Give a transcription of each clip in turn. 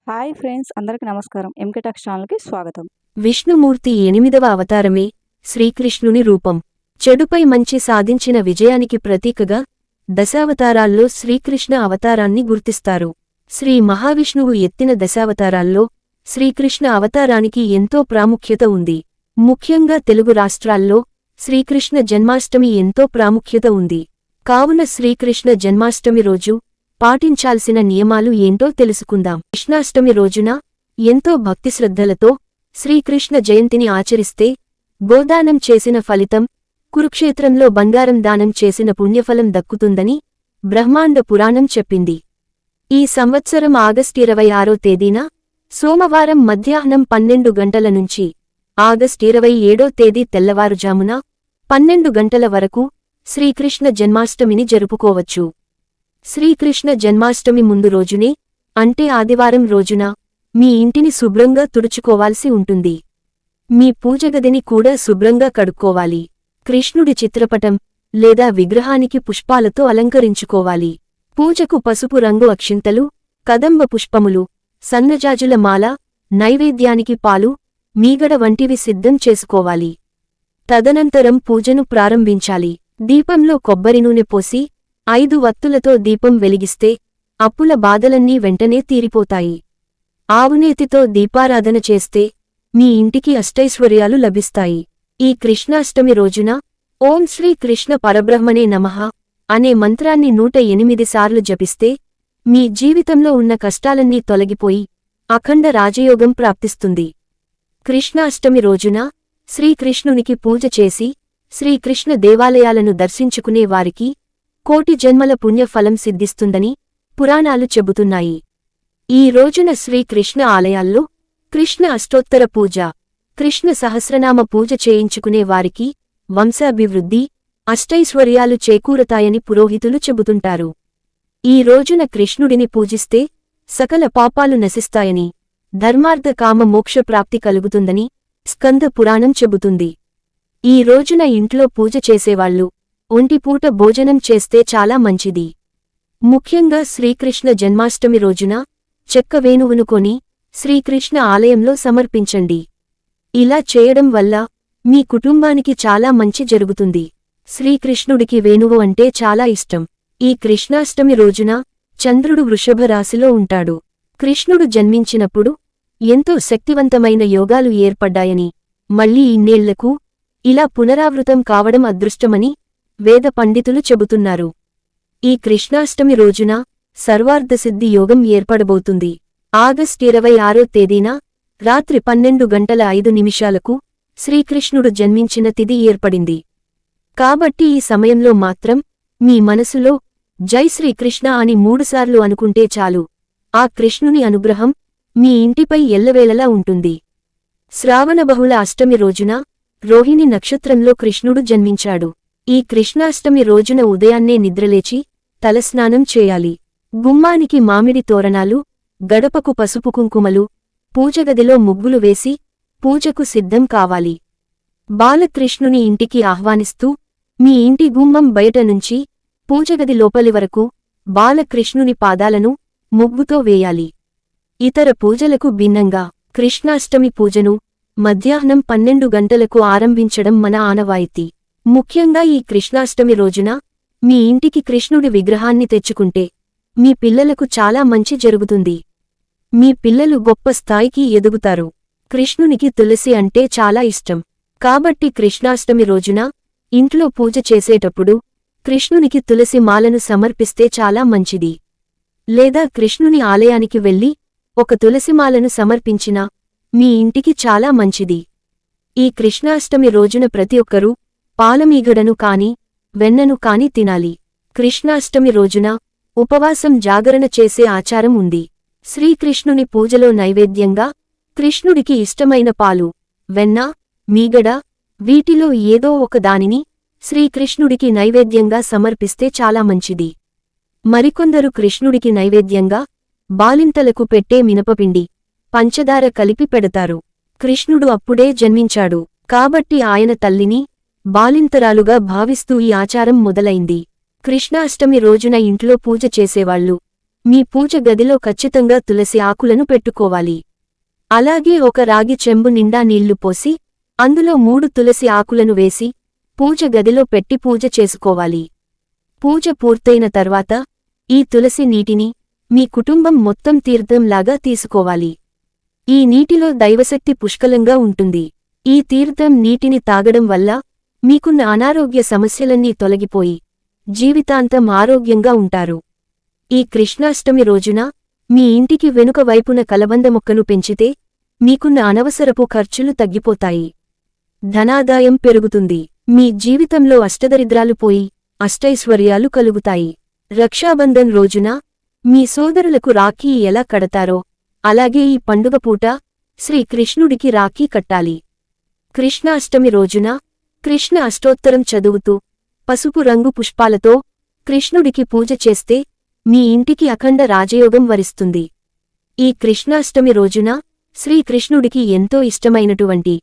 Hi friends, అందరికీ నమస్కారం. MK talks ఛానల్కి స్వాగతం. విష్ణుమూర్తి 8వ అవతారమే శ్రీకృష్ణుని రూపం. చెడుపై మంచి సాధించిన విజయానికి ప్రతీకగా దశావతారాల్లో శ్రీకృష్ణ అవతారాన్ని గుర్తిస్తారు. శ్రీ మహావిష్ణువు ఎత్తిన దశావతారాల్లో శ్రీకృష్ణ అవతారానికి ఎంతో ప్రాముఖ్యత ఉంది. ముఖ్యంగా తెలుగు రాష్ట్రాల్లో శ్రీకృష్ణ జన్మాష్టమి ఎంతో ప్రాముఖ్యత ఉంది. కావున శ్రీకృష్ణ జన్మాష్టమి రోజు పాటించాల్సిన నియమాలు ఏంటో తెలుసుకుందాం. కృష్ణాష్టమి రోజున ఎంతో భక్తిశ్రద్ధలతో శ్రీకృష్ణ జయంతిని ఆచరిస్తే గోదానం చేసిన ఫలితం, కురుక్షేత్రంలో బంగారం దానం చేసిన పుణ్యఫలం దక్కుతుందని బ్రహ్మాండ పురాణం చెప్పింది. ఈ సంవత్సరం ఆగస్టు 26వ తేదీన సోమవారం మధ్యాహ్నం 12 గంటల నుంచి ఆగస్టు 27వ తేదీ తెల్లవారుజామున 12 గంటల వరకు శ్రీకృష్ణ జన్మాష్టమిని జరుపుకోవచ్చు. శ్రీకృష్ణ జన్మాష్టమి ముందు రోజునే, అంటే ఆదివారం రోజున మీ ఇంటిని శుభ్రంగా తుడుచుకోవాల్సి ఉంటుంది. మీ పూజగదిని కూడా శుభ్రంగా కడుక్కోవాలి. కృష్ణుడి చిత్రపటం లేదా విగ్రహానికి పుష్పాలతో అలంకరించుకోవాలి. పూజకు పసుపు రంగు అక్షింతలు, కదంబ పుష్పములు, సన్నజాజుల మాల, నైవేద్యానికి పాలు, మీగడ వంటివి సిద్ధం చేసుకోవాలి. తదనంతరం పూజను ప్రారంభించాలి. దీపంలో కొబ్బరి నూనె పోసి 5 వత్తులతో దీపం వెలిగిస్తే అప్పుల బాధలన్నీ వెంటనే తీరిపోతాయి. ఆవునేతితో దీపారాధన చేస్తే మీ ఇంటికి అష్టైశ్వర్యాలు లభిస్తాయి. ఈ కృష్ణాష్టమి రోజున ఓం శ్రీ కృష్ణ పరబ్రహ్మణే నమః అనే మంత్రాన్ని 108 సార్లు జపిస్తే మీ జీవితంలో ఉన్న కష్టాలన్నీ తొలగిపోయి అఖండ రాజయోగం ప్రాప్తిస్తుంది. కృష్ణాష్టమి రోజున శ్రీకృష్ణునికి పూజ చేసి శ్రీకృష్ణ దేవాలయాలను దర్శించుకునే వారికి కోటి జన్మల పుణ్యఫలం సిద్ధిస్తుందని పురాణాలు చెబుతున్నాయి. ఈ రోజున శ్రీకృష్ణ ఆలయాల్లో కృష్ణ అష్టోత్తర పూజ, కృష్ణ సహస్రనామ పూజ చేయించుకునే వారికి వంశాభివృద్ధి, అష్టైశ్వర్యాలు చేకూరతాయని పురోహితులు చెబుతుంటారు. ఈ రోజున కృష్ణుడిని పూజిస్తే సకల పాపాలు నశిస్తాయని, ధర్మార్థ కామ మోక్ష ప్రాప్తి కలుగుతుందని స్కంద పురాణం చెబుతుంది. ఈ రోజున ఇంట్లో పూజ చేసేవాళ్లు ఒంటిపూట భోజనం చేస్తే చాలా మంచిది. ముఖ్యంగా శ్రీకృష్ణ జన్మాష్టమి రోజున చెక్క వేణువును కొని శ్రీకృష్ణ ఆలయంలో సమర్పించండి. ఇలా చేయడం వల్ల మీ కుటుంబానికి చాలా మంచి జరుగుతుంది. శ్రీకృష్ణుడికి వేణువు అంటే చాలా ఇష్టం. ఈ కృష్ణాష్టమి రోజున చంద్రుడు వృషభ రాశిలో ఉంటాడు. కృష్ణుడు జన్మించినప్పుడు ఎంతో శక్తివంతమైన యోగాలు ఏర్పడ్డాయని, మళ్లీ ఇన్నేళ్లకు ఇలా పునరావృతం కావడం అదృష్టమని వేద పండితులు చెబుతున్నారు. ఈ కృష్ణాష్టమి రోజున సర్వార్థసిద్ధి యోగం ఏర్పడబోతుంది. ఆగస్టు 26వ తేదీన రాత్రి 12:05 శ్రీకృష్ణుడు జన్మించిన తిథి ఏర్పడింది. కాబట్టి ఈ సమయంలో మాత్రం మీ మనసులో జై శ్రీకృష్ణ అని 3 సార్లు అనుకుంటే చాలు. ఆ కృష్ణుని అనుగ్రహం మీ ఇంటిపై ఎల్లవేళలా ఉంటుంది. శ్రావణ బహుళ అష్టమి రోజున రోహిణి నక్షత్రంలో కృష్ణుడు జన్మించాడు. ఈ కృష్ణాష్టమి రోజున ఉదయాన్నే నిద్రలేచి తలస్నానం చేయాలి. గుమ్మానికి మామిడి తోరణాలు, గడపకు పసుపు కుంకుమలు, పూజగదిలో ముగ్గులు వేసి పూజకు సిద్ధం కావాలి. బాలకృష్ణుని ఇంటికి ఆహ్వానిస్తూ మీ ఇంటి గుమ్మం బయట నుంచి పూజగది లోపలి వరకు బాలకృష్ణుని పాదాలను ముగ్గుతో వేయాలి. ఇతర పూజలకు భిన్నంగా కృష్ణాష్టమి పూజను మధ్యాహ్నం 12 గంటలకు ఆరంభించడం మన ఆనవాయితీ. ముఖ్యంగా ఈ కృష్ణాష్టమి రోజున మీ ఇంటికి కృష్ణుడి విగ్రహాన్ని తెచ్చుకుంటే మీ పిల్లలకు చాలా మంచి జరుగుతుంది. మీ పిల్లలు గొప్ప స్థాయికి ఎదుగుతారు. కృష్ణునికి తులసి అంటే చాలా ఇష్టం. కాబట్టి కృష్ణాష్టమి రోజున ఇంట్లో పూజ చేసేటప్పుడు కృష్ణునికి తులసి మాలను సమర్పిస్తే చాలా మంచిది. లేదా కృష్ణుని ఆలయానికి వెళ్లి ఒక తులసిమాలను సమర్పించినా మీ ఇంటికి చాలా మంచిది. ఈ కృష్ణాష్టమి రోజున ప్రతి ఒక్కరూ పాలమీగడను కాని, వెన్నను కాని తినాలి. కృష్ణాష్టమి రోజున ఉపవాసం జాగరణ చేసే ఆచారం ఉంది. శ్రీకృష్ణుని పూజలో నైవేద్యంగా కృష్ణుడికి ఇష్టమైన పాలు, వెన్న, మీగడ వీటిలో ఏదో ఒక దానిని శ్రీకృష్ణుడికి నైవేద్యంగా సమర్పిస్తే చాలా మంచిది. మరికొందరు కృష్ణుడికి నైవేద్యంగా బాలింతలకు పెట్టే మినపపిండి, పంచదార కలిపి పెడతారు. కృష్ణుడు అప్పుడే జన్మించాడు కాబట్టి ఆయన తల్లిని బాలింతరాలుగా భావిస్తూ ఈ ఆచారం మొదలైంది. కృష్ణాష్టమి రోజున ఇంట్లో పూజ చేసేవాళ్లు మీ పూజ గదిలో ఖచ్చితంగా తులసి ఆకులను పెట్టుకోవాలి. అలాగే ఒక రాగి చెంబు నిండా నీళ్లు పోసి అందులో 3 తులసి ఆకులను వేసి పూజ గదిలో పెట్టి పూజ చేసుకోవాలి. పూజ పూర్తయిన తర్వాత ఈ తులసి నీటిని మీ కుటుంబం మొత్తం తీర్థంలాగా తీసుకోవాలి. ఈ నీటిలో దైవశక్తి పుష్కలంగా ఉంటుంది. ఈ తీర్థం నీటిని తాగడం వల్ల మీకున్న అనారోగ్య సమస్యలన్నీ తొలగిపోయి జీవితాంతం ఆరోగ్యంగా ఉంటారు. ఈ కృష్ణాష్టమి రోజున మీ ఇంటికి వెనుక వైపున కలబంద మొక్కను పెంచితే మీకున్న అనవసరపు ఖర్చులు తగ్గిపోతాయి. ధనాదాయం పెరుగుతుంది. మీ జీవితంలో అష్టదరిద్రాలు పోయి అష్టైశ్వర్యాలు కలుగుతాయి. రక్షాబంధన్ రోజున మీ సోదరులకు రాఖీ ఎలా కడతారో అలాగే ఈ పండుగ పూట శ్రీకృష్ణుడికి రాఖీ కట్టాలి. కృష్ణాష్టమి రోజున కృష్ణ అష్టోత్తరం చదువుతూ పసుపు రంగు పుష్పాలతో కృష్ణుడికి పూజ చేస్తే మీ ఇంటికి అఖండ రాజయోగం వరిస్తుంది. ఈ కృష్ణాష్టమి రోజున శ్రీకృష్ణుడికి ఎంతో ఇష్టమైనటువంటి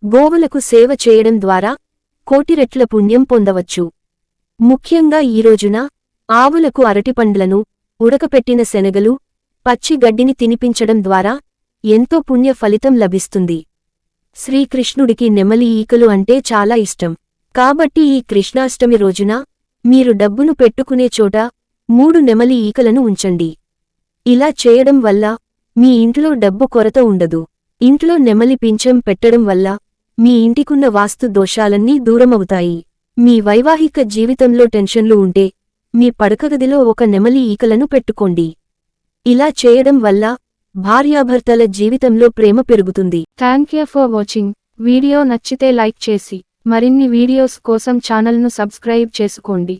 గోవులకు సేవ చేయడం ద్వారా కోటి రెట్ల పుణ్యం పొందవచ్చు. ముఖ్యంగా ఈ రోజున ఆవులకు అరటిపండ్లను, ఉడకపెట్టిన శనగలు, పచ్చి గడ్డిని తినిపించడం ద్వారా ఎంతో పుణ్య ఫలితం లభిస్తుంది. శ్రీకృష్ణుడికి నెమలి ఈకలు అంటే చాలా ఇష్టం. కాబట్టి ఈ కృష్ణాష్టమి రోజున మీరు డబ్బును పెట్టుకునే చోట 3 నెమలి ఈకలను ఉంచండి. ఇలా చేయడం వల్ల మీ ఇంట్లో డబ్బు కొరత ఉండదు. ఇంట్లో నెమలి పింఛం పెట్టడం వల్ల మీ ఇంటికున్న వాస్తు దోషాలన్నీ దూరమవుతాయి. మీ వైవాహిక జీవితంలో టెన్షన్లు ఉంటే మీ పడకగదిలో ఒక నెమలి ఈకలను పెట్టుకోండి. ఇలా చేయడం వల్ల భార్యాభర్తల జీవితంలో ప్రేమ పెరుగుతుంది. Thank you for watching. Video నచ్చితే లైక్ చేసి మరిన్ని వీడియోస్ కోసం ఛానల్ను సబ్స్క్రైబ్ చేసుకోండి.